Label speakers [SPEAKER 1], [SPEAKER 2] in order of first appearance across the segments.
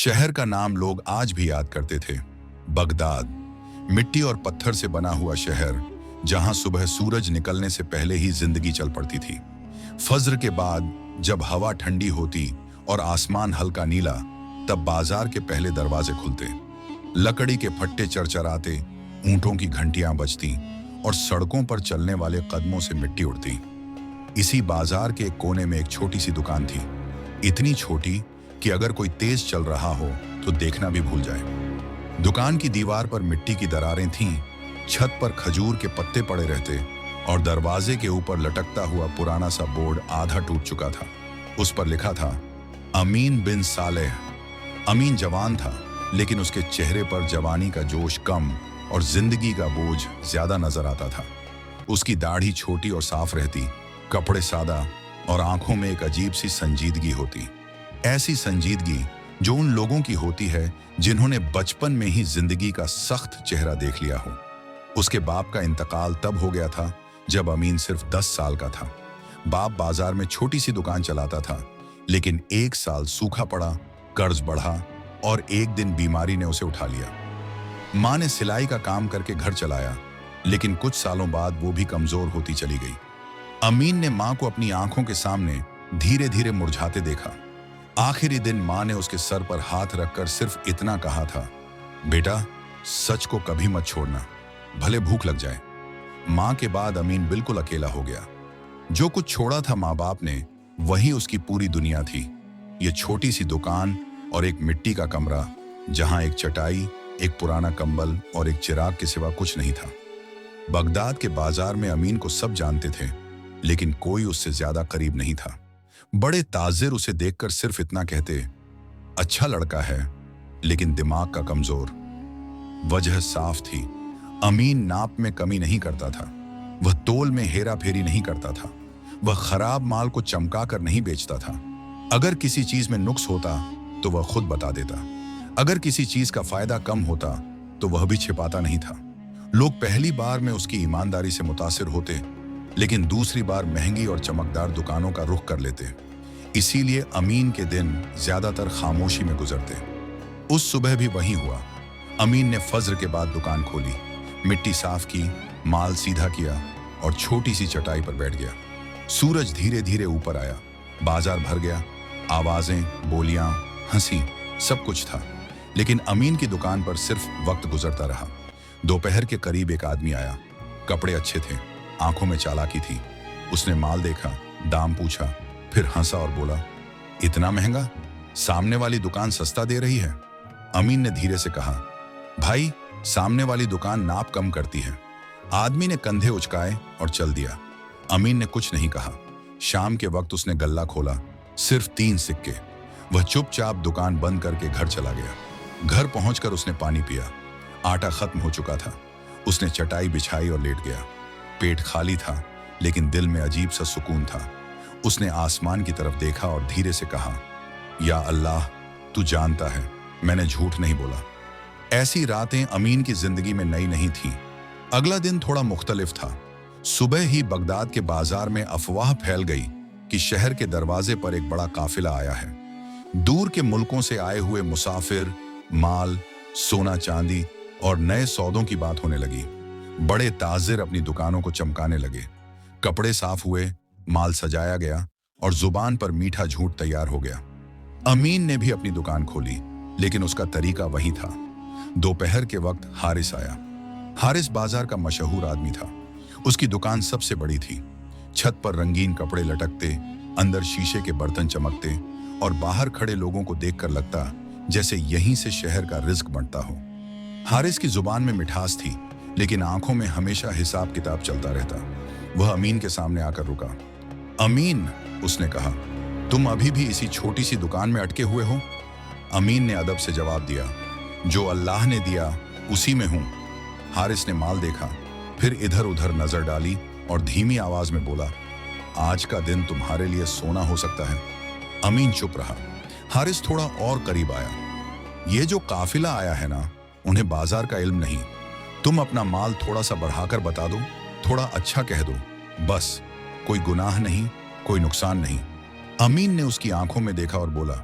[SPEAKER 1] शहर का नाम लोग आज भी याद करते थे, बगदाद। मिट्टी और पत्थर से बना हुआ शहर, जहां सुबह सूरज निकलने से पहले ही जिंदगी चल पड़ती थी। फज्र के बाद जब हवा ठंडी होती और आसमान हल्का नीला, तब बाजार के पहले दरवाजे खुलते, लकड़ी के फट्टे चरचराते, ऊंटों की घंटियां बजती और सड़कों पर चलने वाले कदमों से मिट्टी उड़ती। इसी बाजार के एक कोने में एक छोटी सी दुकान थी, इतनी छोटी कि अगर कोई तेज चल रहा हो तो देखना भी भूल जाए। दुकान की दीवार पर मिट्टी की दरारें थीं, छत पर खजूर के पत्ते पड़े रहते और दरवाजे के ऊपर लटकता हुआ पुराना सा बोर्ड आधा टूट चुका था। उस पर लिखा था, अमीन बिन सालेह। अमीन जवान था, लेकिन उसके चेहरे पर जवानी का जोश कम और जिंदगी का बोझ ज्यादा नजर आता था। उसकी दाढ़ी छोटी और साफ रहती, कपड़े सादा और आंखों में एक अजीब सी संजीदगी होती। ऐसी संजीदगी जो उन लोगों की होती है जिन्होंने बचपन में ही जिंदगी का सख्त चेहरा देख लिया हो। उसके बाप का इंतकाल तब हो गया था जब अमीन सिर्फ 10 साल का था। बाप बाजार में छोटी सी दुकान चलाता था, लेकिन एक साल सूखा पड़ा, कर्ज बढ़ा और एक दिन बीमारी ने उसे उठा लिया। माँ ने सिलाई का काम करके घर चलाया, लेकिन कुछ सालों बाद वो भी कमजोर होती चली गई। अमीन ने माँ को अपनी आंखों के सामने धीरे धीरे मुरझाते देखा। आखिरी दिन माँ ने उसके सर पर हाथ रखकर सिर्फ इतना कहा था, बेटा, सच को कभी मत छोड़ना, भले भूख लग जाए। माँ के बाद अमीन बिल्कुल अकेला हो गया। जो कुछ छोड़ा था माँ बाप ने, वही उसकी पूरी दुनिया थी। ये छोटी सी दुकान और एक मिट्टी का कमरा, जहां एक चटाई, एक पुराना कंबल और एक चिराग के सिवा कुछ नहीं था। बगदाद के बाजार में अमीन को सब जानते थे, लेकिन कोई उससे ज्यादा करीब नहीं था। बड़े ताजिर उसे देखकर सिर्फ इतना कहते, अच्छा लड़का है, लेकिन दिमाग का कमजोर। वजह साफ थी, अमीन नाप में कमी नहीं करता था, वह तोल में हेरा फेरी नहीं करता था, वह खराब माल को चमका कर नहीं बेचता था। अगर किसी चीज में नुक्स होता तो वह खुद बता देता, अगर किसी चीज का फायदा कम होता तो वह भी छिपाता नहीं था। लोग पहली बार में उसकी ईमानदारी से मुतासिर होते, लेकिन दूसरी बार महंगी और चमकदार दुकानों का रुख कर लेते। इसीलिए अमीन के दिन ज्यादातर खामोशी में गुजरते। उस सुबह भी वही हुआ। अमीन ने फज्र के बाद दुकान खोली, मिट्टी साफ की, माल सीधा किया और छोटी सी चटाई पर बैठ गया। सूरज धीरे धीरे ऊपर आया, बाजार भर गया, आवाजें, बोलियां, हंसी, सब कुछ था। लेकिन अमीन की दुकान पर सिर्फ वक्त गुजरता रहा। दोपहर के करीब एक आदमी आया, कपड़े अच्छे थे, आंखों में चालाकी थी। उसने माल देखा, दाम पूछा, फिर हंसा और बोला, इतना महंगा? सामने वाली दुकान सस्ता दे रही है। अमीन ने धीरे से कहा, भाई, सामने वाली दुकान नाप कम करती है। आदमी ने कंधे उचकाए और चल दिया। अमीन ने कुछ नहीं कहा। शाम के वक्त उसने गल्ला खोला, सिर्फ 3 सिक्के। वह चुपचाप दुकान बंद करके घर चला गया। घर पहुंचकर उसने पानी पिया। आटा खत्म हो चुका था। उसने चटाई बिछाई और लेट गया। पेट खाली था, लेकिन दिल में अजीब सा सुकून था। उसने आसमान की तरफ देखा और धीरे से कहा, या अल्लाह, तू जानता है, मैंने झूठ नहीं बोला। ऐसी रातें अमीन की जिंदगी में नई नहीं थीं। अगला दिन थोड़ा मुख्तलिफ था। सुबह ही बगदाद के बाजार में अफवाह फैल गई कि शहर के दरवाजे पर एक बड़ा काफिला आया है। दूर के मुल्कों से आए हुए मुसाफिर, माल, सोना चांदी और नए सौदों की बात होने लगी। बड़े ताजिर अपनी दुकानों को चमकाने लगे। कपड़े साफ हुए, माल सजाया गया और जुबान पर मीठा झूठ तैयार हो गया। अमीन ने भी अपनी दुकान खोली, लेकिन उसका तरीका वही था। दोपहर के वक्त हारिस आया। हारिस बाजार का मशहूर आदमी था। उसकी दुकान सबसे बड़ी थी। छत पर रंगीन कपड़े लटकते, अंदर शीशे के बर्तन चमकते और बाहर खड़े लोगों को देखकर लगता जैसे यहीं से शहर का रिज्क बनता हो। हारिस की जुबान में मिठास थी, लेकिन आंखों में हमेशा हिसाब किताब चलता रहता। वह अमीन के सामने आकर रुका। अमीन, उसने कहा, तुम अभी भी इसी छोटी सी दुकान में अटके हुए हो? अमीन ने अदब से जवाब दिया, जो अल्लाह ने दिया उसी में हूं। हारिस ने माल देखा, फिर इधर उधर नजर डाली और धीमी आवाज में बोला, आज का दिन तुम्हारे लिए सोना हो सकता है। अमीन चुप रहा। हारिस थोड़ा और करीब आया। ये जो काफिला आया है ना, उन्हें बाजार का इल्म नहीं। तुम अपना माल थोड़ा सा बढ़ाकर बता दो, थोड़ा अच्छा कह दो, बस। कोई गुनाह नहीं, कोई नुकसान नहीं। अमीन ने उसकी आंखों में देखा और बोला,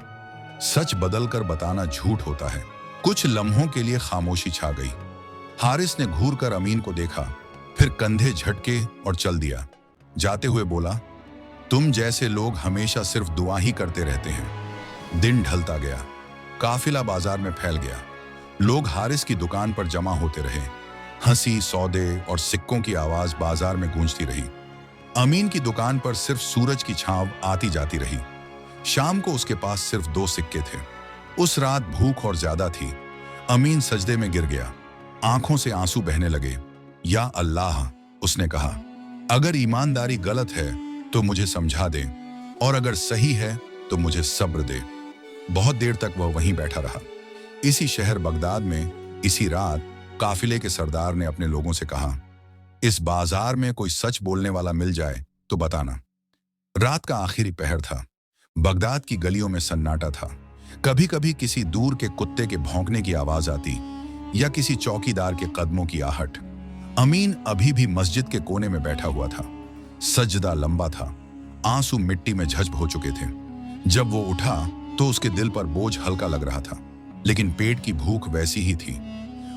[SPEAKER 1] सच बदलकर बताना झूठ होता है। कुछ लम्हों के लिए खामोशी छा गई। हारिस ने घूर कर अमीन को देखा, फिर कंधे झटके और चल दिया। जाते हुए बोला, तुम जैसे लोग हमेशा सिर्फ दुआ ही करते रहते हैं। दिन ढलता गया। काफिला बाजार में फैल गया। लोग हारिस की दुकान पर जमा होते रहे। हंसी, सौदे और सिक्कों की आवाज बाजार में गूंजती रही। अमीन की दुकान पर सिर्फ सूरज की छांव आती जाती रही। शाम को उसके पास सिर्फ 2 सिक्के थे। उस रात भूख और ज्यादा थी। अमीन सजदे में गिर गया। आंखों से आंसू बहने लगे। या अल्लाह, उसने कहा, अगर ईमानदारी गलत है तो मुझे समझा दे, और अगर सही है तो मुझे सब्र दे। बहुत देर तक वह वहीं बैठा रहा। इसी शहर बगदाद में इसी रात काफिले के सरदार ने अपने लोगों से कहा, इस बाजार में कोई सच बोलने वाला मिल जाए तो बताना। रात का आखिरी पहर था। बगदाद की गलियों में सन्नाटा था। कभी कभी किसी दूर के कुत्ते के भौंकने की आवाज आती या किसी चौकीदार के कदमों की आहट। अमीन अभी भी मस्जिद के कोने में बैठा हुआ था। सजदा लंबा था। आंसू मिट्टी में झज्ब हो चुके थे। जब वो उठा तो उसके दिल पर बोझ हल्का लग रहा था, लेकिन पेट की भूख वैसी ही थी।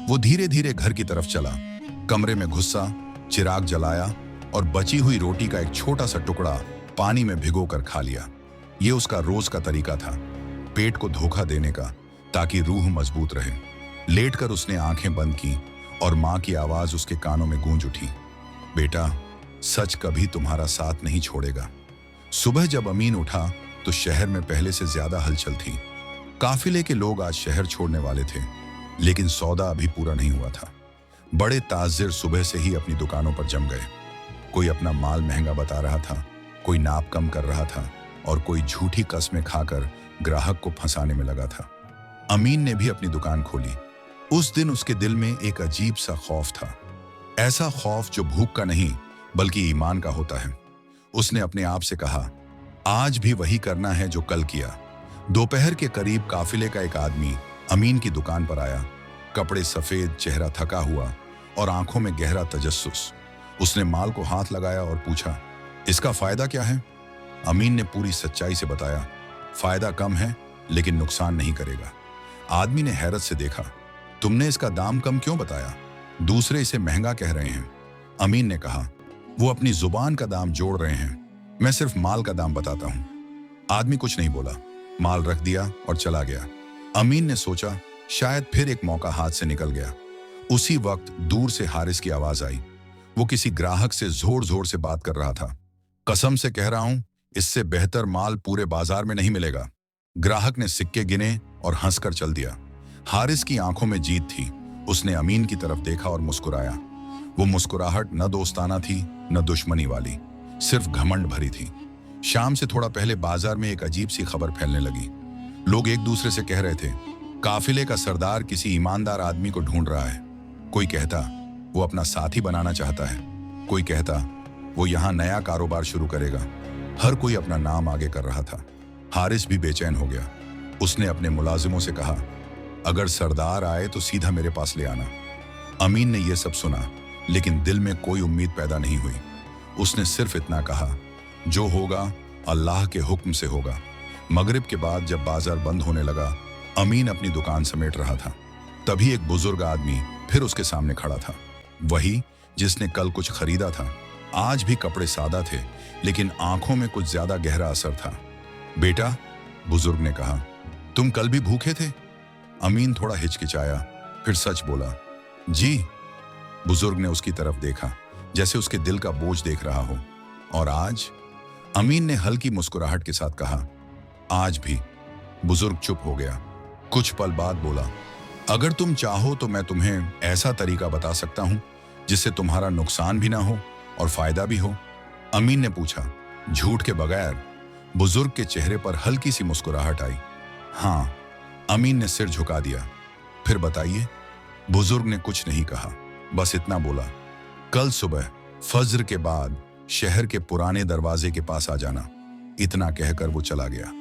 [SPEAKER 1] वो धीरे धीरे घर की तरफ चला। कमरे में घुसा, चिराग जलाया और बची हुई रोटी का एक छोटा सा टुकड़ा पानी में भिगोकर खा लिया। ये उसका रोज का तरीका था, पेट को धोखा देने का, ताकि रूह मजबूत रहे। लेटकर उसने आंखें बंद की और माँ की आवाज उसके कानों में गूंज उठी, बेटा, सच कभी तुम्हारा साथ नहीं छोड़ेगा। सुबह जब अमीन उठा तो शहर में पहले से ज्यादा हलचल थी। काफिले के लोग आज शहर छोड़ने वाले थे, लेकिन सौदा अभी पूरा नहीं हुआ था। बड़े ताजिर सुबह से ही अपनी दुकानों पर जम गए। कोई अपना माल महंगा बता रहा था, कोई नाप कम कर रहा था और कोई झूठी कस्में खाकर ग्राहक को फंसाने में लगा था। अमीन ने भी अपनी दुकान खोली। उस दिन उसके दिल में एक अजीब सा खौफ था। ऐसा खौफ जो भूख का नहीं बल्कि ईमान का होता है। उसने अपने आप से कहा, आज भी वही करना है जो कल किया। दोपहर के करीब काफिले का एक आदमी अमीन की दुकान पर आया। कपड़े सफेद, चेहरा थका हुआ और आंखों में गहरा तजस्सुस। उसने माल को हाथ लगाया और पूछा, इसका फायदा क्या है? अमीन ने पूरी सच्चाई से बताया, फायदा कम है लेकिन नुकसान नहीं करेगा। आदमी ने हैरत से देखा, तुमने इसका दाम कम क्यों बताया? दूसरे इसे महंगा कह रहे हैं। अमीन ने कहा, वो अपनी जुबान का दाम जोड़ रहे हैं, मैं सिर्फ माल का दाम बताता हूं। आदमी कुछ नहीं बोला, माल रख दिया और चला गया। अमीन ने सोचा, शायद फिर एक मौका हाथ से निकल गया। उसी वक्त दूर से हारिस की आवाज आई। वो किसी ग्राहक से जोर जोर से बात कर रहा था। कसम से कह रहा हूं, इससे बेहतर माल पूरे बाजार में नहीं मिलेगा। ग्राहक ने सिक्के गिने और हंसकर चल दिया। हारिस की आंखों में जीत थी। उसने अमीन की तरफ देखा और मुस्कुराया। वो मुस्कुराहट न दोस्ताना थी न दुश्मनी वाली, सिर्फ घमंड भरी थी। शाम से थोड़ा पहले बाजार में एक अजीब सी खबर फैलने लगी। लोग एक दूसरे से कह रहे थे, काफिले का सरदार किसी ईमानदार आदमी को ढूंढ रहा है। कोई कहता वो अपना साथी बनाना चाहता है, कोई कहता वो यहाँ नया कारोबार शुरू करेगा। हर कोई अपना नाम आगे कर रहा था। हारिस भी बेचैन हो गया। उसने अपने मुलाजिमों से कहा, अगर सरदार आए तो सीधा मेरे पास ले आना। अमीन ने यह सब सुना, लेकिन दिल में कोई उम्मीद पैदा नहीं हुई। उसने सिर्फ इतना कहा, जो होगा अल्लाह के हुक्म से होगा। मगरिब के बाद जब बाजार बंद होने लगा, अमीन अपनी दुकान समेट रहा था। तभी एक बुजुर्ग आदमी फिर उसके सामने खड़ा था। वही जिसने कल कुछ खरीदा था। आज भी कपड़े सादा थे, लेकिन आंखों में कुछ ज्यादा गहरा असर था। बेटा, बुजुर्ग ने कहा, तुम कल भी भूखे थे? अमीन थोड़ा हिचकिचाया, फिर सच बोला, जी। बुजुर्ग ने उसकी तरफ देखा, जैसे उसके दिल का बोझ देख रहा हो। और आज? अमीन ने हल्की मुस्कुराहट के साथ कहा, आज भी। बुजुर्ग चुप हो गया। कुछ पल बाद बोला, अगर तुम चाहो तो मैं तुम्हें ऐसा तरीका बता सकता हूं जिससे तुम्हारा नुकसान भी ना हो और फायदा भी हो। अमीन ने पूछा, झूठ के बगैर? बुजुर्ग के चेहरे पर हल्की सी मुस्कुराहट आई। हाँ। अमीन ने सिर झुका दिया। फिर बताइए। बुजुर्ग ने कुछ नहीं कहा, बस इतना बोला, कल सुबह फज्र के बाद शहर के पुराने दरवाजे के पास आ जाना। इतना कहकर वो चला गया।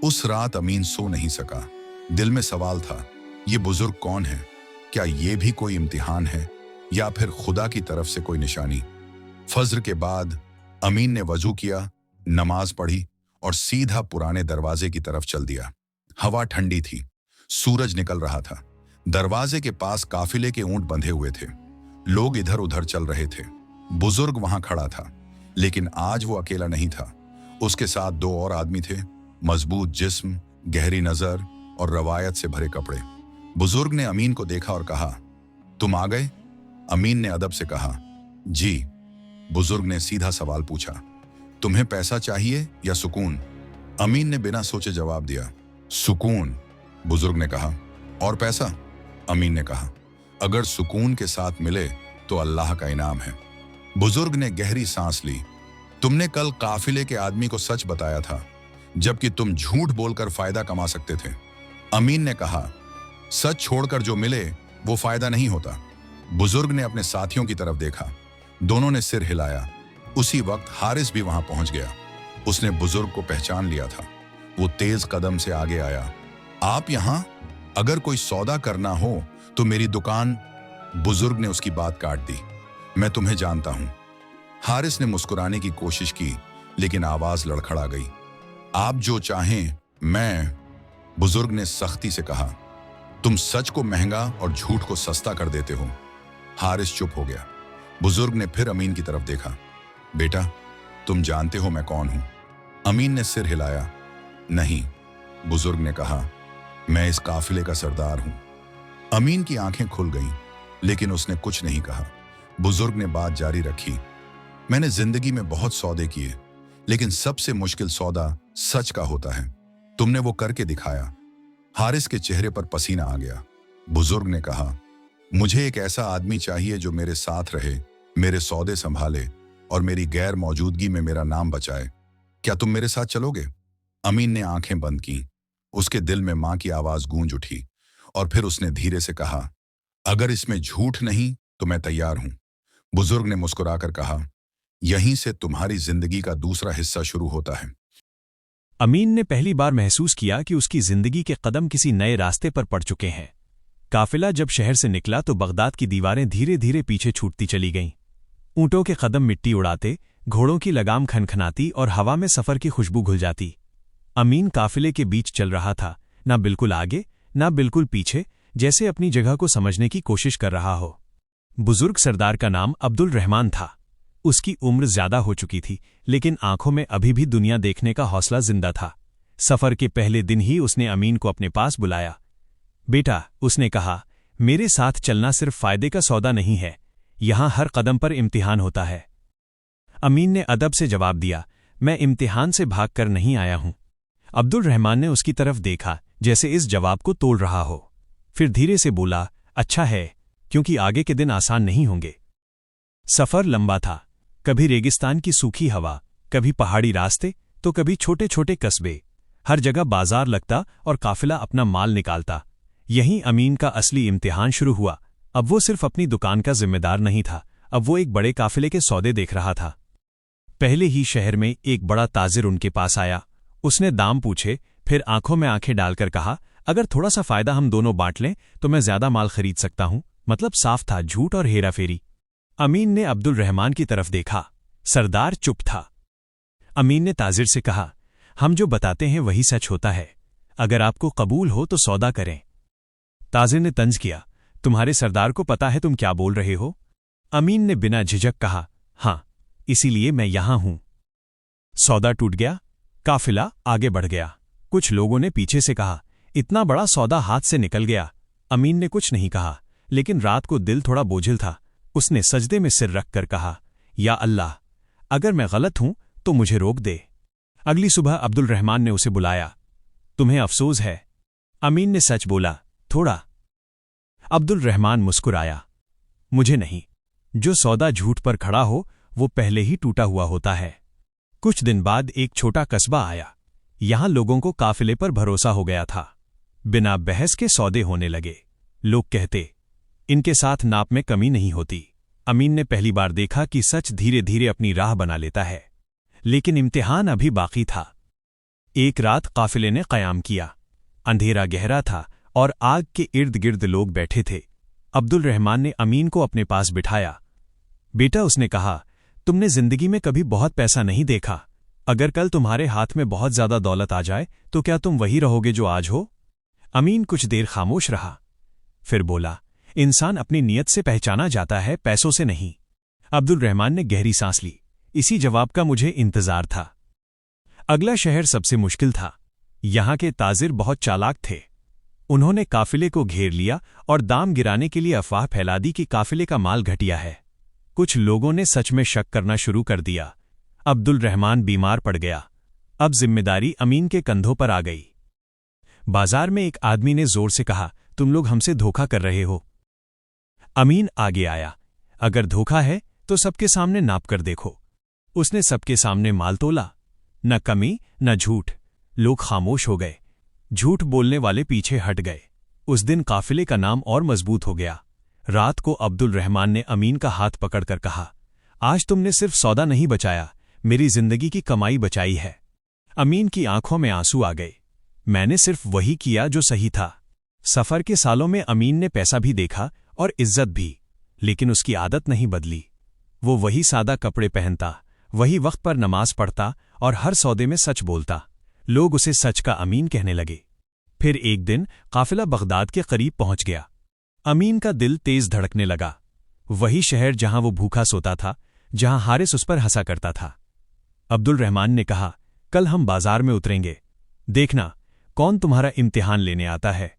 [SPEAKER 1] उस रात अमीन सो नहीं सका। दिल में सवाल था, ये बुजुर्ग कौन है? क्या ये भी कोई इम्तिहान है या फिर खुदा की तरफ से कोई निशानी? फज्र के बाद अमीन ने वजू किया, नमाज पढ़ी और सीधा पुराने दरवाजे की तरफ चल दिया। हवा ठंडी थी, सूरज निकल रहा था। दरवाजे के पास काफिले के ऊंट बंधे हुए थे। लोग इधर उधर चल रहे थे। बुजुर्ग वहां खड़ा था, लेकिन आज वो अकेला नहीं था। उसके साथ दो और आदमी थे, मजबूत जिस्म, गहरी नजर और रवायत से भरे कपड़े। बुजुर्ग ने अमीन को देखा और कहा, तुम आ गए? अमीन ने अदब से कहा, जी। बुजुर्ग ने सीधा सवाल पूछा, तुम्हें पैसा चाहिए या सुकून? अमीन ने बिना सोचे जवाब दिया, सुकून। बुजुर्ग ने कहा, और पैसा? अमीन ने कहा, अगर सुकून के साथ मिले तो अल्लाह का इनाम है। बुजुर्ग ने गहरी सांस ली। तुमने कल काफिले के आदमी को सच बताया था, जबकि तुम झूठ बोलकर फायदा कमा सकते थे। अमीन ने कहा, सच छोड़कर जो मिले वो फायदा नहीं होता। बुजुर्ग ने अपने साथियों की तरफ देखा। दोनों ने सिर हिलाया। उसी वक्त हारिस भी वहां पहुंच गया। उसने बुजुर्ग को पहचान लिया था। वो तेज कदम से आगे आया। आप यहां? अगर कोई सौदा करना हो तो मेरी दुकान। बुजुर्ग ने उसकी बात काट दी, मैं तुम्हें जानता हूं। हारिस ने मुस्कुराने की कोशिश की, लेकिन आवाज लड़खड़ा गई। आप जो चाहें मैं। बुजुर्ग ने सख्ती से कहा, तुम सच को महंगा और झूठ को सस्ता कर देते हो। हारिस चुप हो गया। बुजुर्ग ने फिर अमीन की तरफ देखा, बेटा तुम जानते हो मैं कौन हूं? अमीन ने सिर हिलाया, नहीं। बुजुर्ग ने कहा, मैं इस काफिले का सरदार हूं। अमीन की आंखें खुल गईं, लेकिन उसने कुछ नहीं कहा। बुजुर्ग ने बात जारी रखी, मैंने जिंदगी में बहुत सौदे किए, लेकिन सबसे मुश्किल सौदा सच का होता है। तुमने वो करके दिखाया। हारिस के चेहरे पर पसीना आ गया। बुजुर्ग ने कहा, मुझे एक ऐसा आदमी चाहिए जो मेरे साथ रहे, मेरे सौदे संभाले और मेरी गैर मौजूदगी में मेरा नाम बचाए। क्या तुम मेरे साथ चलोगे? अमीन ने आंखें बंद की। उसके दिल में मां की आवाज गूंज उठी और फिर उसने धीरे से कहा, अगर इसमें झूठ नहीं तो मैं तैयार हूं। बुजुर्ग ने मुस्कुराकर कहा, यहीं से तुम्हारी जिंदगी का दूसरा हिस्सा शुरू होता है।
[SPEAKER 2] अमीन ने पहली बार महसूस किया कि उसकी जिंदगी के कदम किसी नए रास्ते पर पड़ चुके हैं। काफिला जब शहर से निकला तो बगदाद की दीवारें धीरे धीरे पीछे छूटती चली गईं। ऊंटों के कदम मिट्टी उड़ाते, घोड़ों की लगाम खनखनाती और हवा में सफर की खुशबू घुल जाती। अमीन काफिले के बीच चल रहा था, ना बिल्कुल आगे ना बिल्कुल पीछे, जैसे अपनी जगह को समझने की कोशिश कर रहा हो। बुजुर्ग सरदार का नाम अब्दुल रहमान था। उसकी उम्र ज्यादा हो चुकी थी, लेकिन आंखों में अभी भी दुनिया देखने का हौसला जिंदा था। सफर के पहले दिन ही उसने अमीन को अपने पास बुलाया। बेटा, उसने कहा, मेरे साथ चलना सिर्फ फायदे का सौदा नहीं है, यहां हर कदम पर इम्तिहान होता है। अमीन ने अदब से जवाब दिया, मैं इम्तिहान से भागकर नहीं आया हूं। अब्दुल रहमान ने उसकी तरफ देखा, जैसे इस जवाब को तोल रहा हो। फिर धीरे से बोला, अच्छा है, क्योंकि आगे के दिन आसान नहीं होंगे। सफर लंबा था, कभी रेगिस्तान की सूखी हवा, कभी पहाड़ी रास्ते, तो कभी छोटे छोटे कस्बे। हर जगह बाजार लगता और काफिला अपना माल निकालता। यहीं अमीन का असली इम्तिहान शुरू हुआ। अब वो सिर्फ अपनी दुकान का जिम्मेदार नहीं था, अब वो एक बड़े काफिले के सौदे देख रहा था। पहले ही शहर में एक बड़ा ताजिर उनके पास आया। उसने दाम पूछे, फिर आंखों में आंखें डालकर कहा, अगर थोड़ा सा फायदा हम दोनों बांट लें तो मैं ज्यादा माल खरीद सकता हूं। मतलब साफ था, झूठ और हेराफेरी। अमीन ने अब्दुल रहमान की तरफ देखा। सरदार चुप था। अमीन ने ताजिर से कहा, हम जो बताते हैं वही सच होता है, अगर आपको कबूल हो तो सौदा करें। ताजिर ने तंज किया, तुम्हारे सरदार को पता है तुम क्या बोल रहे हो? अमीन ने बिना झिझक कहा, हां, इसीलिए मैं यहां हूं। सौदा टूट गया। काफिला आगे बढ़ गया। कुछ लोगों ने पीछे से कहा, इतना बड़ा सौदा हाथ से निकल गया। अमीन ने कुछ नहीं कहा, लेकिन रात को दिल थोड़ा बोझिल था। उसने सजदे में सिर रखकर कहा, या अल्लाह, अगर मैं गलत हूं तो मुझे रोक दे। अगली सुबह अब्दुल रहमान ने उसे बुलाया। तुम्हें अफसोस है? अमीन ने सच बोला, थोड़ा। अब्दुल रहमान मुस्कुराया, मुझे नहीं। जो सौदा झूठ पर खड़ा हो वो पहले ही टूटा हुआ होता है। कुछ दिन बाद एक छोटा कस्बा आया। यहां लोगों को काफिले पर भरोसा हो गया था। बिना बहस के सौदे होने लगे। लोग कहते, इनके साथ नाप में कमी नहीं होती। अमीन ने पहली बार देखा कि सच धीरे धीरे अपनी राह बना लेता है। लेकिन इम्तिहान अभी बाकी था। एक रात काफिले ने क़याम किया। अंधेरा गहरा था और आग के इर्द गिर्द लोग बैठे थे। अब्दुल रहमान ने अमीन को अपने पास बिठाया। बेटा, उसने कहा, तुमने जिंदगी में कभी बहुत पैसा नहीं देखा, अगर कल तुम्हारे हाथ में बहुत ज्यादा दौलत आ जाए तो क्या तुम वही रहोगे जो आज हो? अमीन कुछ देर खामोश रहा, फिर बोला, इंसान अपनी नीयत से पहचाना जाता है, पैसों से नहीं। अब्दुल रहमान ने गहरी सांस ली। इसी जवाब का मुझे इंतजार था। अगला शहर सबसे मुश्किल था। यहां के ताजिर बहुत चालाक थे। उन्होंने काफिले को घेर लिया और दाम गिराने के लिए अफवाह फैला दी कि काफिले का माल घटिया है। कुछ लोगों ने सच में शक करना शुरू कर दिया। अब्दुल रहमान बीमार पड़ गया। अब जिम्मेदारी अमीन के कंधों पर आ गई। बाजार में एक आदमी ने जोर से कहा, तुम लोग हमसे धोखा कर रहे हो। अमीन आगे आया, अगर धोखा है तो सबके सामने नाप कर देखो। उसने सबके सामने माल तोला, न कमी न झूठ। लोग खामोश हो गए। झूठ बोलने वाले पीछे हट गए। उस दिन काफिले का नाम और मजबूत हो गया। रात को अब्दुल रहमान ने अमीन का हाथ पकड़कर कहा, आज तुमने सिर्फ सौदा नहीं बचाया, मेरी जिंदगी की कमाई बचाई है। अमीन की आंखों में आंसू आ गए। मैंने सिर्फ वही किया जो सही था। सफर के सालों में अमीन ने पैसा भी देखा और इज्जत भी, लेकिन उसकी आदत नहीं बदली। वो वही सादा कपड़े पहनता, वही वक्त पर नमाज पढ़ता और हर सौदे में सच बोलता। लोग उसे सच का अमीन कहने लगे। फिर एक दिन काफिला बगदाद के करीब पहुंच गया। अमीन का दिल तेज धड़कने लगा। वही शहर जहां वो भूखा सोता था, जहां हारिस उस पर हंसा करता था। अब्दुल रहमान ने कहा, कल हम बाजार में उतरेंगे, देखना कौन तुम्हारा इम्तिहान लेने आता है।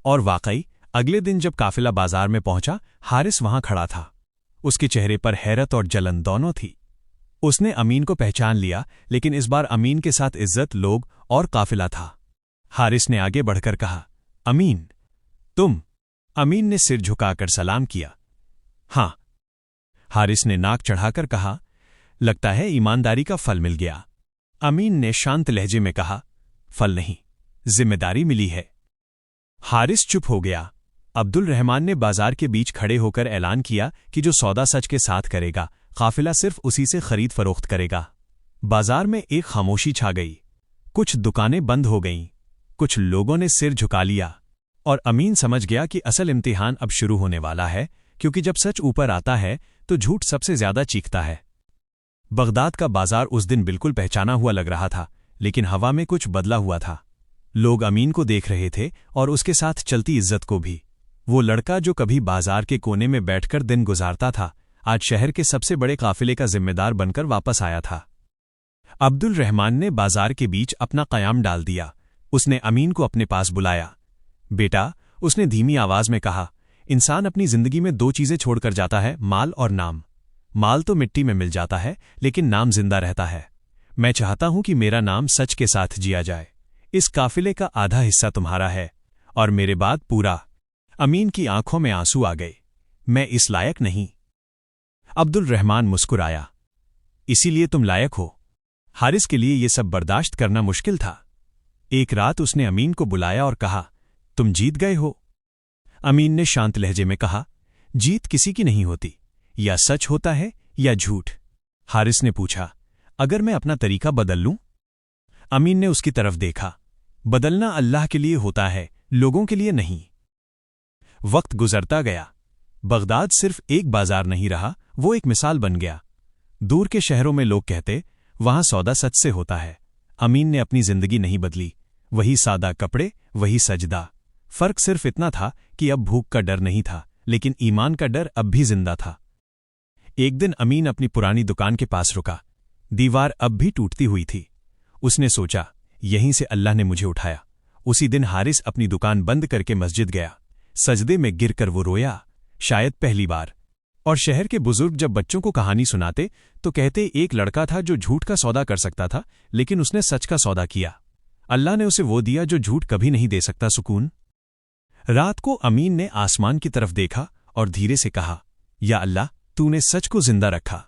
[SPEAKER 2] और वाकई अगले दिन जब काफिला बाजार में पहुंचा, हारिस वहां खड़ा था। उसके चेहरे पर हैरत और जलन दोनों थी। उसने अमीन को पहचान लिया, लेकिन इस बार अमीन के साथ इज्जत, लोग और काफिला था। हारिस ने आगे बढ़कर कहा, अमीन तुम? अमीन ने सिर झुकाकर सलाम किया। हां। हारिस ने नाक चढ़ाकर कहा, लगता है ईमानदारी का फल मिल गया। अमीन ने शांत लहजे में कहा, फल नहीं, जिम्मेदारी मिली है। हारिस चुप हो गया। अब्दुल रहमान ने बाजार के बीच खड़े होकर ऐलान किया कि जो सौदा सच के साथ करेगा, काफिला सिर्फ उसी से खरीद फरोख्त करेगा। बाजार में एक खामोशी छा गई। कुछ दुकानें बंद हो गईं, कुछ लोगों ने सिर झुका लिया, और अमीन समझ गया कि असल इम्तिहान अब शुरू होने वाला है, क्योंकि जब सच ऊपर आता है तो झूठ सबसे ज्यादा चीखता है। बगदाद का बाजार उस दिन बिल्कुल पहचाना हुआ लग रहा था, लेकिन हवा में कुछ बदला हुआ था। लोग अमीन को देख रहे थे और उसके साथ चलती इज्जत को भी। वो लड़का जो कभी बाजार के कोने में बैठकर दिन गुजारता था, आज शहर के सबसे बड़े काफिले का जिम्मेदार बनकर वापस आया था। अब्दुल रहमान ने बाजार के बीच अपना कयाम डाल दिया। उसने अमीन को अपने पास बुलाया। बेटा, उसने धीमी आवाज में कहा, इंसान अपनी जिंदगी में दो चीजें छोड़कर जाता है, माल और नाम। माल तो मिट्टी में मिल जाता है, लेकिन नाम जिंदा रहता है। मैं चाहता हूं कि मेरा नाम सच के साथ जिया जाए। इस काफिले का आधा हिस्सा तुम्हारा है और मेरे बाद पूरा। अमीन की आंखों में आंसू आ गए। मैं इस लायक नहीं। अब्दुल रहमान मुस्कुराया, इसीलिए तुम लायक हो। हारिस के लिए यह सब बर्दाश्त करना मुश्किल था। एक रात उसने अमीन को बुलाया और कहा, तुम जीत गए हो। अमीन ने शांत लहजे में कहा, जीत किसी की नहीं होती, या सच होता है या झूठ। हारिस ने पूछा, अगर मैं अपना तरीका बदल लूं? अमीन ने उसकी तरफ देखा। बदलना अल्लाह के लिए होता है, लोगों के लिए नहीं। वक्त गुजरता गया। बगदाद सिर्फ एक बाजार नहीं रहा, वो एक मिसाल बन गया। दूर के शहरों में लोग कहते, वहां सौदा सच से होता है। अमीन ने अपनी जिंदगी नहीं बदली। वही सादा कपड़े, वही सजदा। फर्क सिर्फ इतना था कि अब भूख का डर नहीं था, लेकिन ईमान का डर अब भी जिंदा था। एक दिन अमीन अपनी पुरानी दुकान के पास रुका। दीवार अब भी टूटती हुई थी। उसने सोचा, यहीं से अल्लाह ने मुझे उठाया। उसी दिन हारिस अपनी दुकान बंद करके मस्जिद गया। सजदे में गिरकर वो रोया, शायद पहली बार। और शहर के बुजुर्ग जब बच्चों को कहानी सुनाते तो कहते, एक लड़का था जो झूठ का सौदा कर सकता था, लेकिन उसने सच का सौदा किया। अल्लाह ने उसे वो दिया जो झूठ कभी नहीं दे सकता, सुकून। रात को अमीन ने आसमान की तरफ देखा और धीरे से कहा, या अल्लाह, तूने सच को जिंदा रखा।